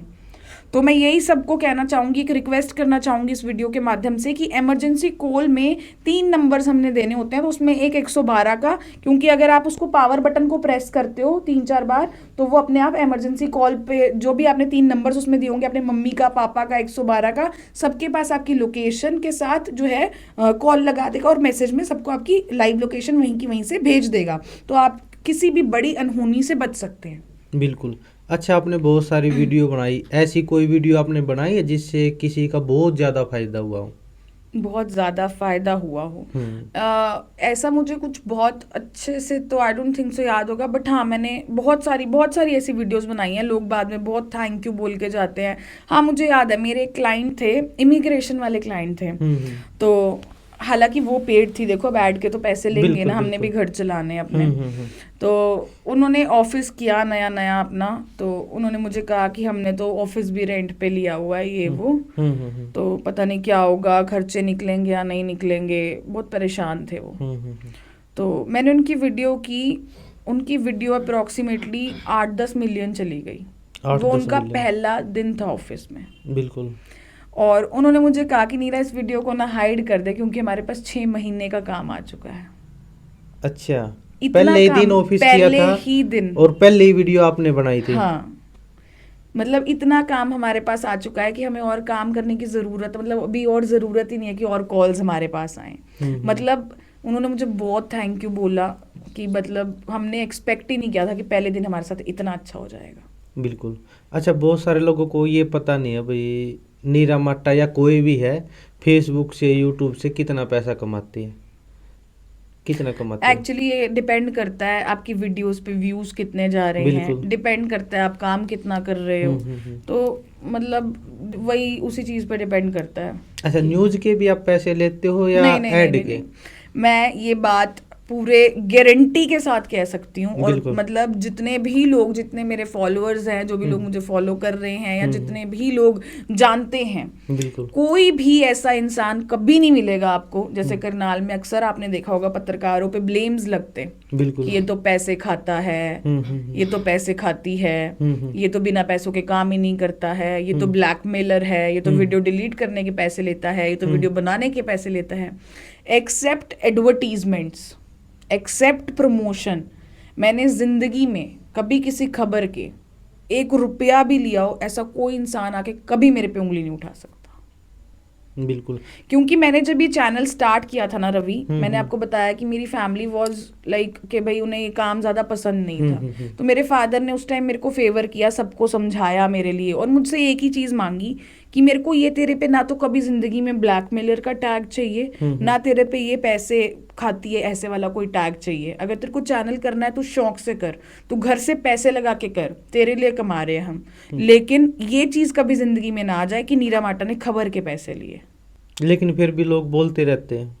तो मैं यही सबको कहना चाहूंगी, एक रिक्वेस्ट करना चाहूंगी इस वीडियो के माध्यम से कि इमरजेंसी कॉल में 3 नंबर्स हमने देने होते हैं, तो उसमें एक 112 का, क्योंकि अगर आप उसको पावर बटन को प्रेस करते हो 3-4 बार तो वो अपने आप इमरजेंसी कॉल पे जो भी आपने 3 नंबर्स उसमें दिए होंगे, अपने मम्मी का, पापा का, 112 का, सबके पास आपकी लोकेशन के साथ जो है कॉल लगा देगा और मैसेज में सबको आपकी लाइव लोकेशन वहीं की वहीं से भेज देगा, तो आप किसी भी बड़ी अनहोनी से बच सकते हैं। बिल्कुल। अच्छा, आपने बहुत सारी वीडियो बनाई, ऐसी कोई वीडियो आपने बनाई है जिससे किसी का बहुत ज़्यादा फायदा हुआ हो? बहुत ज़्यादा फायदा हुआ हो ऐसा मुझे कुछ बहुत अच्छे से तो आई डोंट थिंक सो याद होगा, बट हाँ मैंने बहुत सारी ऐसी वीडियोस बनाई हैं, लोग बाद में बहुत थैंक यू बोल के जाते हैं। हाँ मुझे याद है, मेरे एक क्लाइंट थे, इमिग्रेशन वाले क्लाइंट थे, तो हालांकि वो पेड थी, देखो अब ऐड के तो पैसे लेंगे बिल्कुल, ना, हमने भी बिल्कुल। घर चलाने हैं अपने। हम्म। तो उन्होंने ऑफिस किया नया नया अपना, तो उन्होंने मुझे कहा कि हमने तो ऑफिस भी रेंट पे लिया हुआ है ये वो, हम्म। तो पता नहीं क्या होगा, खर्चे निकलेंगे या नहीं निकलेंगे, बहुत परेशान थे वो। हम्म। तो मैंने उनकी वीडियो की, उनकी वीडियो अप्रोक्सीमेटली 8-10 मिलियन चली गई। 8-10 वो उनका मिलियन। पहला दिन था ऑफिस में। बिल्कुल। और उन्होंने मुझे कहा कि नीरा इस वीडियो को ना हाइड कर दे, क्योंकि हमारे पास 6 महीने का काम आ चुका है। अच्छा, इतना पहले ही काम दिन ऑफिस किया पहले था ही दिन। और पहले ही वीडियो आपने बनाई थी। हाँ, मतलब इतना काम हमारे पास आ चुका है कि हमें और काम करने की ज़रूरत, मतलब अभी और ज़रूरत ही नहीं है कि और कॉल्स हमारे पास आए। मतलब उन्होंने मुझे बहुत थैंक यू बोला कि मतलब हमने एक्सपेक्ट ही नहीं किया था कि पहले दिन हमारे साथ इतना अच्छा हो जाएगा। बिल्कुल। अच्छा, बहुत सारे लोगों को ये पता नहीं है भाई नीरा माट्टा या कोई भी है फेसबुक से यूट्यूब से कितना पैसा कमाती है, कितना कमाती है? एक्चुअली ये डिपेंड करता है आपकी वीडियोस पे व्यूज कितने जा रहे बिल्कुल। हैं, डिपेंड करता है आप काम कितना कर रहे हो। हम्म। तो मतलब वही उसी चीज़ पे डिपेंड करता है। अच्छा, न्यूज के भी आप पैसे लेते हो या नहीं नहीं नहीं ऐड नहीं, के? नहीं। मैं ये बात पूरे गारंटी के साथ कह सकती हूँ, और बिल्कुल। मतलब जितने भी लोग, जितने मेरे फॉलोअर्स हैं, जो भी लोग मुझे फॉलो कर रहे हैं, या जितने भी लोग जानते हैं, बिल्कुल। कोई भी ऐसा इंसान कभी नहीं मिलेगा आपको। जैसे करनाल में अक्सर आपने देखा होगा पत्रकारों पे ब्लेम्स लगते बिल्कुल। कि ये तो पैसे खाता है, ये तो पैसे खाती है, ये तो बिना पैसों के काम ही नहीं करता है, ये तो ब्लैकमेलर है, ये तो वीडियो डिलीट करने के पैसे लेता है, ये तो वीडियो बनाने के पैसे लेता है। एक्सेप्ट एडवर्टीजमेंट्स, एक्सेप्ट प्रमोशन, मैंने जिंदगी में कभी किसी खबर के 1 रुपया भी लिया हो, ऐसा कोई इंसान आके कभी मेरे पे उंगली नहीं उठा सकता। बिल्कुल। क्योंकि मैंने जब ये चैनल स्टार्ट किया था ना रवि, मैंने आपको बताया कि मेरी फैमिली वाज लाइक कि भाई उन्हें ये काम ज़्यादा पसंद नहीं था। तो मेरे फादर ने उस टाइम मेरे को फेवर किया, सबको समझाया मेरे लिए, और मुझसे एक ही चीज़ मांगी कि मेरे को ये तेरे पे ना तो कभी ज़िंदगी में ब्लैकमेलर का टैग चाहिए, ना तेरे पे ये पैसे खाती है ऐसे वाला कोई टैग चाहिए। अगर तेरे को चैनल करना है तो शौक से कर, तू घर से पैसे लगा के कर, तेरे लिए कमा रहे हैं हम, लेकिन ये चीज़ कभी ज़िंदगी में ना आ जाए कि नीरा माटा ने खबर के पैसे लिए। लेकिन फिर भी लोग बोलते रहते हैं।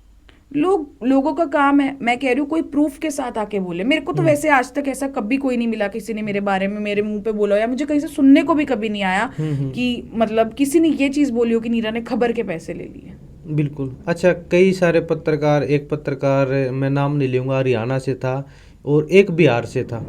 लोगों का काम है, मैं कह रही हूँ कोई प्रूफ के साथ आके बोले। मेरे को तो वैसे आज तक ऐसा कभी कोई नहीं मिला किसी ने मेरे बारे में मेरे मुंह पे बोला, या मुझे कहीं से सुनने को भी कभी नहीं आया कि मतलब किसी ने ये चीज़ बोली हो कि नीरा ने खबर के पैसे ले लिए। बिल्कुल। अच्छा, कई सारे पत्रकार, एक पत्रकार मैं नाम नहीं लूँगा, हरियाणा से था और एक बिहार से था,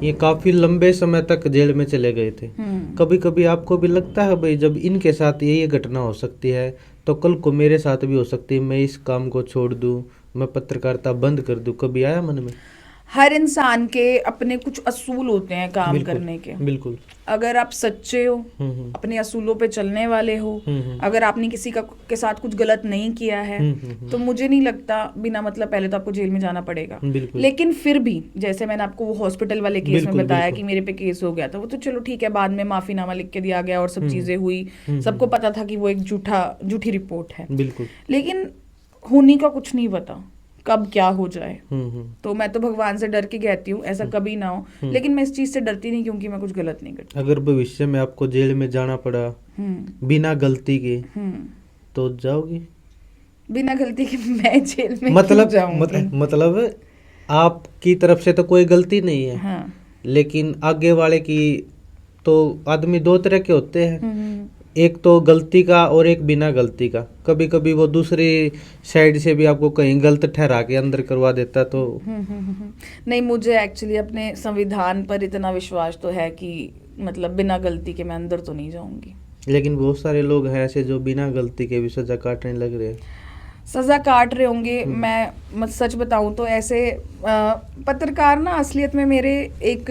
ये काफ़ी लंबे समय तक जेल में चले गए थे। कभी कभी आपको भी लगता है भाई जब इनके साथ ये घटना हो सकती है तो कल को मेरे साथ भी हो सकती है, मैं इस काम को छोड़ दूँ, मैं पत्रकारिता बंद कर दूँ, कभी आया मन में? हर इंसान के अपने कुछ असूल होते हैं काम बिल्कुल, करने के। बिल्कुल। अगर आप सच्चे हो, अपने असूलों पे चलने वाले हो, अगर आपने किसी का के साथ कुछ गलत नहीं किया है, तो मुझे नहीं लगता बिना मतलब पहले तो आपको जेल में जाना पड़ेगा। बिल्कुल। लेकिन फिर भी जैसे मैंने आपको वो हॉस्पिटल वाले केस में बिल्कुल, बताया बिल्कुल। कि मेरे पे केस हो गया था, वो तो चलो ठीक है, बाद में माफीनामा लिख के दिया गया और सब चीजें हुई, सबको पता था कि वो एक झूठी रिपोर्ट है। बिल्कुल। लेकिन होनी का कुछ नहीं पता कब क्या हो जाए। तो मैं तो भगवान से डर के कहती हूँ ऐसा कभी ना हो, लेकिन मैं इस चीज से डरती नहीं क्योंकि मैं कुछ गलत नहीं करती। अगर भविष्य में आपको जेल में जाना पड़ा बिना गलती के तो जाओगी? बिना गलती के मैं जेल में मतलब क्यों जाऊंगी? मतलब आपकी तरफ से तो कोई गलती नहीं है, हाँ। लेकिन आगे वाले की, तो आदमी दो तरह के होते हैं, एक तो गलती का और एक बिना गलती का। कभी कभी वो दूसरी साइड से भी आपको कहीं गलत ठहरा के अंदर करवा देता तो नहीं, मुझे एक्चुअली अपने संविधान पर इतना विश्वास तो है कि मतलब बिना गलती के मैं अंदर तो नहीं जाऊंगी। लेकिन बहुत सारे लोग हैं ऐसे जो बिना गलती के भी सजा काटने लग रहे हैं। सजा काट रहे होंगे। मैं सच बताऊं तो ऐसे पत्रकार ना असलियत में मेरे एक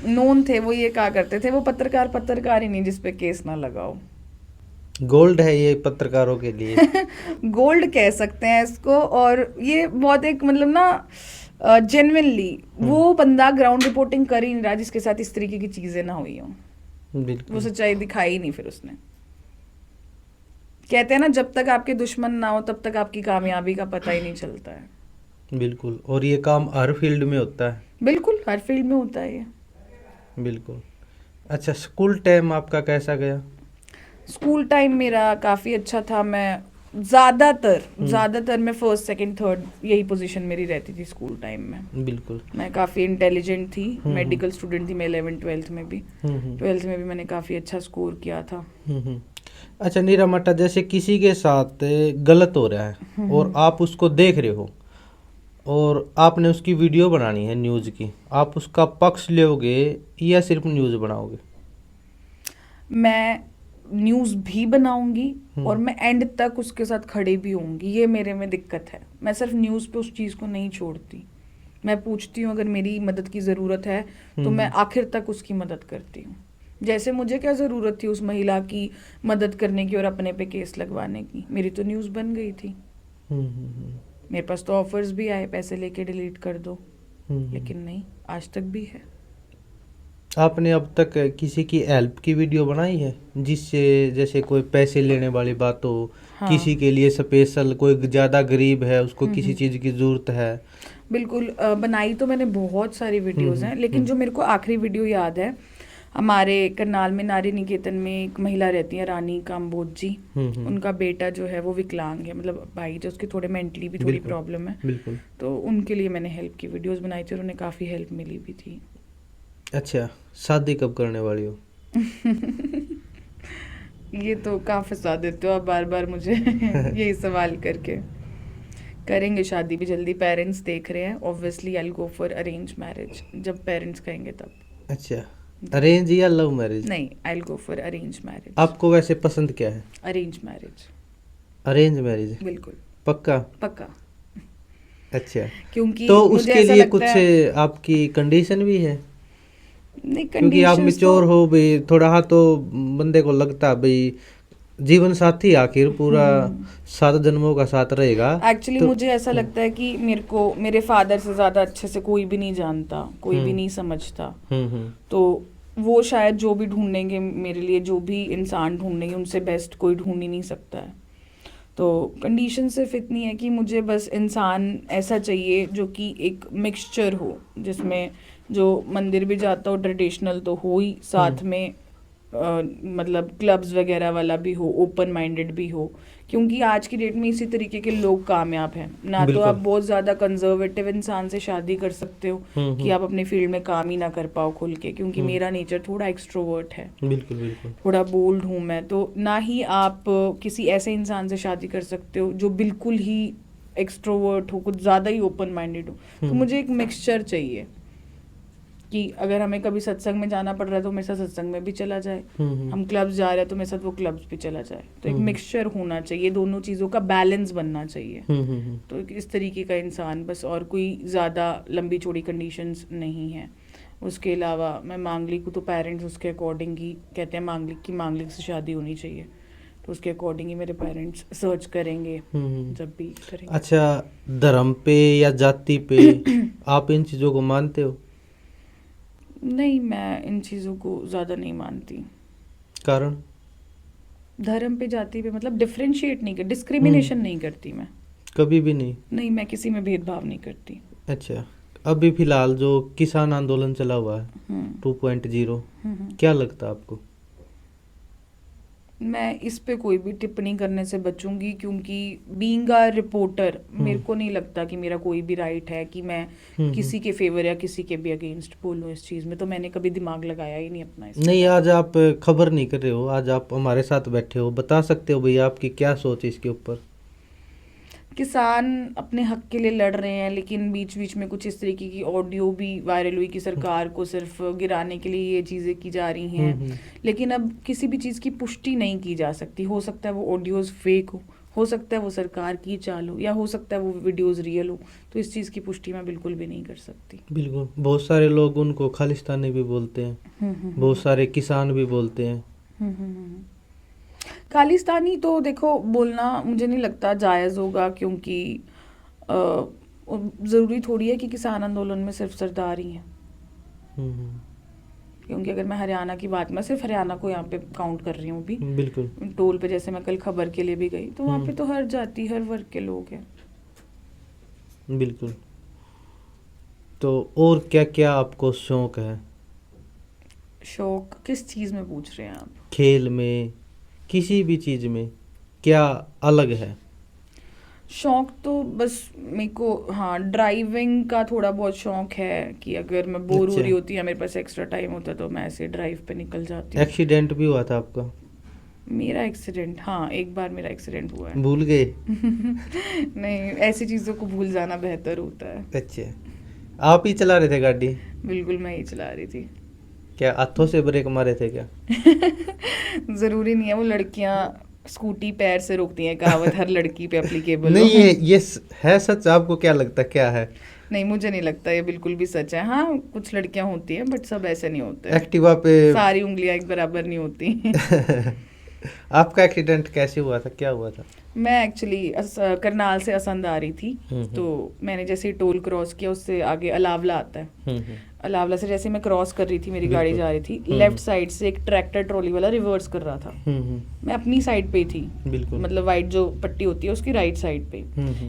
नोन थे, वो ये कहा करते थे वो पत्रकार ही नहीं जिस पे केस ना लगाओ। गोल्ड है ये पत्रकारों के लिए। गोल्ड कह सकते हैं इसको। और ये बहुत एक मतलब ना जेन्युइनली वो बंदा ग्राउंड रिपोर्टिंग कर ही नहीं रहा जिसके साथ इस तरीके की चीजें ना हुई हो। वो सच्चाई दिखाई ही नहीं फिर उसने। कहते हैं ना जब तक आपके दुश्मन ना हो तब तक आपकी कामयाबी का पता ही नहीं चलता है। बिल्कुल। और ये काम हर फील्ड में होता है। बिल्कुल, हर फील्ड में होता है ये। बिल्कुल। अच्छा, स्कूल टाइम आपका कैसा गया? स्कूल टाइम मेरा काफ़ी अच्छा था। मैं ज़्यादातर मैं फर्स्ट सेकंड थर्ड यही पोजीशन मेरी रहती थी स्कूल टाइम में। बिल्कुल। मैं काफ़ी इंटेलिजेंट थी, मेडिकल स्टूडेंट थी मैं 11th-12th में भी। 12th में भी मैंने काफ़ी अच्छा स्कोर किया था। अच्छा नीरा मट्टा, जैसे किसी के साथ गलत हो रहा है और आप उसको देख रहे हो और आपने उसकी वीडियो बनानी है न्यूज़ की, आप उसका पक्ष लोगे या सिर्फ न्यूज़ बनाओगे? मैं न्यूज़ भी बनाऊंगी और मैं एंड तक उसके साथ खड़ी भी होंगी, ये मेरे में दिक्कत है। मैं सिर्फ न्यूज़ पे उस चीज़ को नहीं छोड़ती, मैं पूछती हूँ अगर मेरी मदद की ज़रूरत है तो मैं आखिर तक उसकी मदद करती हूँ। जैसे मुझे क्या ज़रूरत थी उस महिला की मदद करने की और अपने पे केस लगवाने की, मेरी तो न्यूज़ बन गई थी। मेरे पास तो ऑफर्स भी आए पैसे लेके डिलीट कर दो, लेकिन नहीं, आज तक भी है। आपने अब तक किसी की हेल्प की वीडियो बनाई है जिससे, जैसे कोई पैसे लेने वाली बात हो, हाँ। किसी के लिए स्पेशल, कोई ज़्यादा गरीब है उसको किसी चीज़ की ज़रूरत है? बिल्कुल, बनाई तो मैंने बहुत सारी वीडियोस हैं, लेकिन जो मेरे को आखिरी वीडियो याद है, हमारे करनाल में नारी निकेतन में एक महिला रहती है रानी काम्बोज जी। उनका बेटा जो है वो विकलांग है, मतलब भाई जो उसकी थोड़े मेंटली भी थोड़ी प्रॉब्लम है। बिल्कुल। तो उनके लिए मैंने हेल्प की वीडियोस बनाई थी और उन्हें काफ़ी हेल्प मिली भी थी। अच्छा, शादी कब करने वाली हो? ये तो कहाँ फंसा देते हो आप बार बार मुझे यही सवाल करके। करेंगे शादी भी जल्दी, पेरेंट्स देख रहे हैं। Obviously I will go for arrange marriage, जब पेरेंट्स कहेंगे तब। अच्छा, अरेंज या लव मैरिज? नहीं, I will go for arrange marriage. आपको वैसे पसंद क्या है? Arrange marriage. Arrange marriage? बिल्कुल पक्का? पक्का। अच्छा, क्योंकि तो मुझे उसके ऐसा लिए लगता कुछ है, आपकी कंडीशन भी है? नहीं क्योंकि आप कंडीशंस मिच्योर तो हो भाई, थोड़ा हाँ तो बंदे को लगता है भाई जीवन साथी आखिर पूरा 7 जन्मों का साथ रहेगा। एक्चुअली तो मुझे ऐसा लगता है कि मेरे को मेरे फादर से ज़्यादा अच्छे से कोई भी नहीं जानता, कोई भी नहीं समझता। तो वो शायद जो भी ढूंढेंगे मेरे लिए, जो भी इंसान ढूंढेंगे, उनसे बेस्ट कोई ढूंढ ही नहीं सकता है। तो कंडीशन सिर्फ इतनी है कि मुझे बस इंसान ऐसा चाहिए जो कि एक मिक्सचर हो, जिसमें जो मंदिर भी जाता हो ट्रेडिशनल तो हो ही, साथ में मतलब क्लब्स वगैरह वाला भी हो, ओपन माइंडेड भी हो। क्योंकि आज की डेट में इसी तरीके के लोग कामयाब हैं ना। तो आप बहुत ज़्यादा कंजर्वेटिव इंसान से शादी कर सकते हो कि आप अपने फील्ड में काम ही ना कर पाओ खुल के, क्योंकि मेरा नेचर थोड़ा एक्सट्रोवर्ट है। बिल्कुल बिल्कुल। थोड़ा बोल्ड हूँ मैं, तो ना ही आप किसी ऐसे इंसान से शादी कर सकते हो जो बिल्कुल ही एक्सट्रोवर्ट हो, कुछ ज़्यादा ही ओपन माइंडेड हो। तो मुझे एक मिक्सचर चाहिए कि अगर हमें कभी सत्संग में जाना पड़ रहा है तो मेरे साथ सत्संग में भी चला जाए, हम क्लब्स जा रहे हैं तो मेरे साथ वो क्लब्स भी चला जाए। तो एक मिक्सचर होना चाहिए, दोनों चीज़ों का बैलेंस बनना चाहिए। तो इस तरीके का इंसान बस, और कोई ज़्यादा लंबी चौड़ी कंडीशंस नहीं है। उसके अलावा मैं मांगलिक हूँ तो पेरेंट्स उसके अकॉर्डिंग ही कहते हैं मांगलिक की मांगलिक से शादी होनी चाहिए, तो उसके अकॉर्डिंग ही मेरे पेरेंट्स सर्च करेंगे जब भी करेंगे। अच्छा, धर्म पे या जाति पे आप इन चीज़ों को मानते हो? नहीं, मैं इन चीज़ों को ज़्यादा नहीं मानती। कारण? धर्म पे जाति पे मतलब डिफरेंशिएट नहीं कर, डिस्क्रिमिनेशन नहीं करती मैं। कभी भी नहीं? नहीं, मैं किसी में भेदभाव नहीं करती। अच्छा, अभी फिलहाल जो किसान आंदोलन चला हुआ है 2.0, क्या लगता है आपको? मैं इस पे कोई भी टिप्पणी करने से बचूंगी, क्योंकि बीइंग अ रिपोर्टर मेरे को नहीं लगता कि मेरा कोई भी राइट है कि मैं किसी के फेवर या किसी के भी अगेंस्ट बोलूं इस चीज़ में। तो मैंने कभी दिमाग लगाया ही नहीं अपना इस नहीं, आज आप खबर नहीं कर रहे हो, आज आप हमारे साथ बैठे हो, बता सकते हो भैया आपकी क्या सोच है इसके ऊपर? किसान अपने हक के लिए लड़ रहे हैं, लेकिन बीच बीच में कुछ इस तरीके की ऑडियो भी वायरल हुई कि सरकार को सिर्फ गिराने के लिए ये चीज़ें की जा रही हैं। लेकिन अब किसी भी चीज़ की पुष्टि नहीं की जा सकती। हो सकता है वो ऑडियोज़ फेक हो सकता है वो सरकार की चाल हो, या हो सकता है वो वीडियोज़ रियल हो। तो इस चीज़ की पुष्टि मैं बिल्कुल भी नहीं कर सकती। बिल्कुल, बहुत सारे लोग उनको खालिस्तानी भी बोलते हैं, बहुत सारे किसान भी बोलते हैं। खालिस्तानी तो देखो बोलना मुझे नहीं लगता जायज़ होगा, क्योंकि ज़रूरी थोड़ी है कि किसान आंदोलन में सिर्फ सरदार ही हैं। क्योंकि अगर मैं हरियाणा की बात, मैं सिर्फ हरियाणा को यहाँ पे काउंट कर रही हूँ अभी। बिल्कुल। टोल पे जैसे मैं कल खबर के लिए भी गई, तो वहाँ पे तो हर जाति हर वर्ग के लोग हैं। बिल्कुल। तो और क्या क्या आपको शौक है? शौक किस चीज़ में पूछ रहे हैं आप? खेल में, किसी भी चीज़ में क्या अलग है? शौक तो बस मेरे को, हाँ, ड्राइविंग का थोड़ा बहुत शौक है कि अगर मैं बोर हो अच्छा। रही होती या मेरे पास एक्स्ट्रा टाइम होता तो मैं ऐसे ड्राइव पे निकल जाती हूँ। एक्सीडेंट भी हुआ था आपका? मेरा एक्सीडेंट, हाँ, एक बार मेरा एक्सीडेंट हुआ है। भूल गए? नहीं, ऐसी चीज़ों को भूल जाना बेहतर होता है। अच्छा, आप ही चला रहे थे गाड़ी? बिल्कुल मैं ही चला रही थी। क्या हाथों से ब्रेक मारे थे क्या? ज़रूरी नहीं है, वो लड़कियां स्कूटी पैर से रोकती हैं, कहावत हर लड़की पे एप्लीकेबल नहीं, ये है सच? आपको क्या लगता क्या है? नहीं, मुझे नहीं लगता ये बिल्कुल भी सच है। हाँ, कुछ लड़कियां होती हैं बट सब ऐसे नहीं होते। एक्टिवा पे सारी उंगलियां एक बराबर नहीं होती। आपका एक्सीडेंट कैसे हुआ था, क्या हुआ था? मैं एक्चुअली करनाल से असंध आ रही थी, तो मैंने जैसे ही टोल क्रॉस किया, उससे आगे अलावला आता है। अलावला से जैसे मैं क्रॉस कर रही थी, मेरी गाड़ी जा रही थी, लेफ्ट साइड से एक ट्रैक्टर ट्रॉली वाला रिवर्स कर रहा था। मैं अपनी साइड पे ही थी, बिल्कुल। मतलब वाइट जो पट्टी होती है उसकी राइट साइड पे।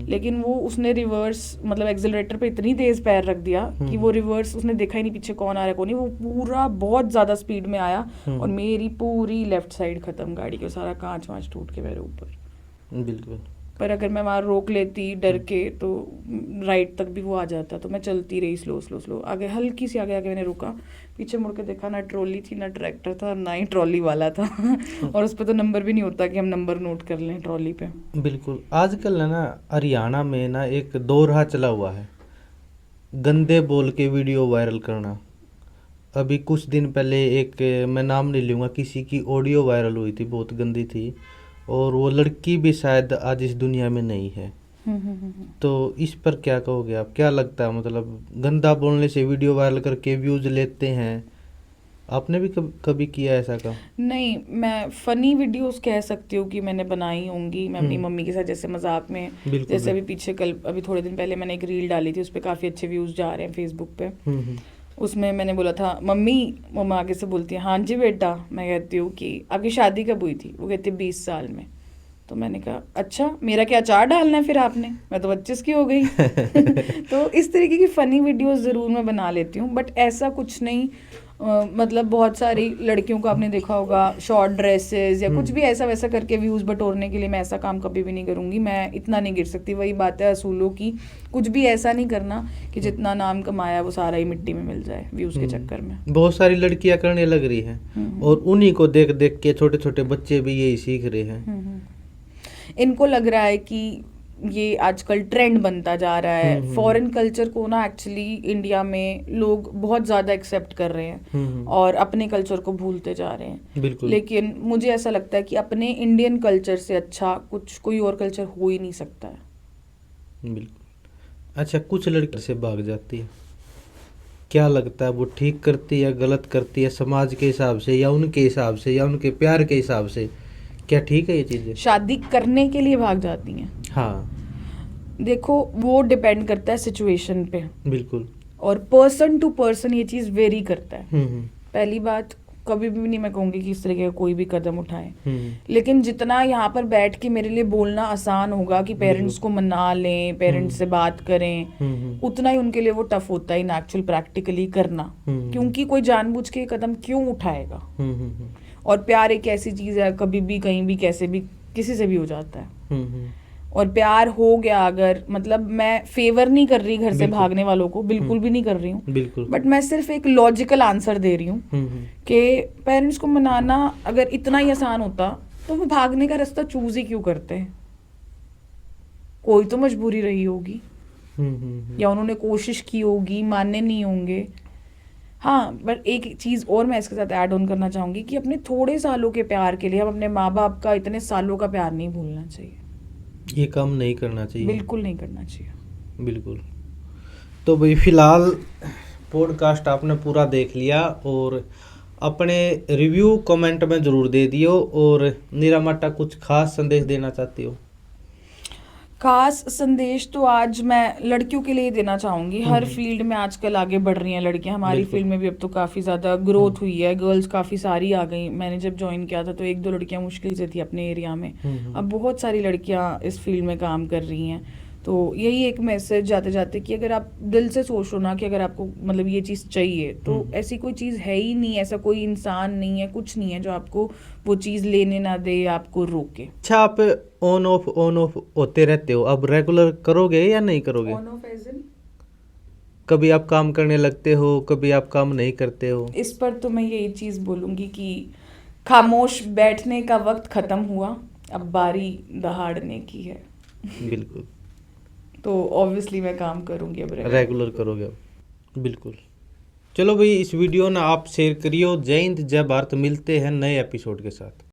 लेकिन वो उसने रिवर्स, मतलब एक्सेलरेटर पे इतनी तेज पैर रख दिया कि वो रिवर्स, उसने देखा ही नहीं पीछे कौन आ रहा है कौन नहीं, वो पूरा बहुत ज्यादा स्पीड में आया और मेरी पूरी लेफ्ट साइड खत्म, गाड़ी का सारा कांच वांच टूट के मेरे ऊपर। बिल्कुल। पर अगर मैं वहाँ रोक लेती डर के तो राइट तक भी वो आ जाता, तो मैं चलती रही स्लो स्लो स्लो आगे, हल्की सी आगे मैंने रुका, पीछे मुड़ के देखा, ना ट्रॉली थी ना ट्रैक्टर था ना ही ट्रॉली वाला था। और उस पर तो नंबर भी नहीं होता कि हम नंबर नोट कर लें ट्रॉली पे। बिल्कुल। आजकल है ना हरियाणा में ना एक दो राह चला हुआ है, गंदे बोल के वीडियो वायरल करना। अभी कुछ दिन पहले एक, मैं नाम नहीं लूँगा, किसी की ऑडियो वायरल हुई थी, बहुत गंदी थी, और वो लड़की भी शायद आज इस दुनिया में नहीं है। तो इस पर क्या कहोगे आप? क्या लगता है, मतलब गंदा बोलने से वीडियो वायरल करके व्यूज लेते हैं? आपने भी कभी किया ऐसा काम? नहीं, मैं फनी वीडियोस कह सकती हूँ कि मैंने बनाई होंगी, मैं अपनी मम्मी के साथ जैसे मजाक में। बिल्कुल। जैसे अभी पीछे अभी थोड़े दिन पहले मैंने एक रील डाली थी, उस पर काफ़ी अच्छे व्यूज़ जा रहे हैं फेसबुक पे। उसमें मैंने बोला था, मम्मी, मम्मा आगे से बोलती है हाँ जी बेटा। मैं कहती हूँ कि आपकी शादी कब हुई थी? वो कहती है 20 साल में। तो मैंने कहा अच्छा, मेरा क्या अचार डालना है फिर आपने, मैं तो 25 की हो गई। तो इस तरीके की फ़नी वीडियोस ज़रूर मैं बना लेती हूँ, बट ऐसा कुछ नहीं। मतलब बहुत सारी लड़कियों को आपने देखा होगा शॉर्ट ड्रेसेस या कुछ भी ऐसा वैसा करके व्यूज़ बटोरने के लिए, मैं ऐसा काम कभी भी नहीं करूँगी। मैं इतना नहीं गिर सकती, वही बात है असूलों की। कुछ भी ऐसा नहीं करना कि जितना नाम कमाया वो सारा ही मिट्टी में मिल जाए व्यूज़ के चक्कर में। बहुत सारी लड़कियां करने लग रही हैं और उन्हीं को देख देख के छोटे छोटे बच्चे भी यही सीख रहे हैं। इनको लग रहा है कि ये आजकल ट्रेंड बनता जा रहा है। फॉरेन कल्चर को ना एक्चुअली इंडिया में लोग बहुत ज़्यादा एक्सेप्ट कर रहे हैं और अपने कल्चर को भूलते जा रहे हैं। बिल्कुल। लेकिन मुझे ऐसा लगता है कि अपने इंडियन कल्चर से अच्छा कुछ कोई और कल्चर हो ही नहीं सकता है। बिल्कुल। अच्छा, कुछ लड़की से भाग जाती है, क्या लगता है वो ठीक करती है या गलत करती है, समाज के हिसाब से या उनके हिसाब से या उनके प्यार के हिसाब से? क्या ठीक है ये चीज़ें? शादी करने के लिए भाग जाती हैं। हाँ, देखो वो डिपेंड करता है सिचुएशन पे। बिल्कुल। और पर्सन टू पर्सन ये चीज़ वेरी करता है। पहली बात, कभी भी नहीं मैं कहूँगी कि इस तरीके का कोई भी कदम उठाएं। लेकिन जितना यहाँ पर बैठ के मेरे लिए बोलना आसान होगा कि पेरेंट्स को मना लें, पेरेंट्स से बात करें, उतना ही उनके लिए वो टफ होता है इन एक्चुअल प्रैक्टिकली करना। क्योंकि कोई जानबूझ के कदम क्यों उठाएगा? और प्यार एक ऐसी चीज़ है, कभी भी कहीं भी कैसे भी किसी से भी हो जाता है। और प्यार हो गया अगर, मतलब मैं फेवर नहीं कर रही घर से भागने वालों को, बिल्कुल भी नहीं कर रही हूँ, बिल्कुल। बट मैं सिर्फ एक लॉजिकल आंसर दे रही हूँ कि पेरेंट्स को मनाना अगर इतना ही आसान होता तो वो भागने का रास्ता चूज ही क्यों करते हैं? कोई तो मजबूरी रही होगी या उन्होंने कोशिश की होगी, मानने नहीं होंगे। हाँ, बट एक चीज़ और मैं इसके साथ ऐड ऑन करना चाहूँगी कि अपने थोड़े सालों के प्यार के लिए हम अपने माँ बाप का इतने सालों का प्यार नहीं भूलना चाहिए। ये काम नहीं करना चाहिए, बिल्कुल नहीं करना चाहिए। बिल्कुल। तो भाई फिलहाल पॉडकास्ट आपने पूरा देख लिया और अपने रिव्यू कमेंट में ज़रूर दे दियो। और नीरा माटा कुछ खास संदेश देना चाहती हो? खास संदेश तो आज मैं लड़कियों के लिए देना चाहूँगी। हर फील्ड में आजकल आगे बढ़ रही हैं लड़कियां। हमारी फील्ड में भी अब तो काफ़ी ज़्यादा ग्रोथ हुई है, गर्ल्स काफ़ी सारी आ गई। मैंने जब ज्वाइन किया था तो 1-2 लड़कियां मुश्किल से थी अपने एरिया में, अब बहुत सारी लड़कियां इस फील्ड में काम कर रही हैं। तो यही एक मैसेज जाते जाते कि अगर आप दिल से सोच लो ना कि अगर आपको मतलब ये चीज़ चाहिए तो ऐसी कोई चीज़ है ही नहीं, ऐसा कोई इंसान नहीं है, कुछ नहीं है जो आपको वो चीज़ लेने ना दे या आपको रोके। अच्छा, आप ऑन ऑफ होते रहते हो, अब रेगुलर करोगे या नहीं करोगे? ऑन ऑफ एज इन कभी आप काम करने लगते हो, कभी आप काम नहीं करते हो? इस पर तो मैं यही चीज़ बोलूँगी कि खामोश बैठने का वक्त ख़त्म हुआ, अब बारी दहाड़ने की है। बिल्कुल तो ऑब्वियसली मैं काम करूँगी अब रेगुलर करोगे अब, बिल्कुल। चलो भाई, इस वीडियो ना आप शेयर करियो। जय हिंद, जय भारत। मिलते हैं नए एपिसोड के साथ।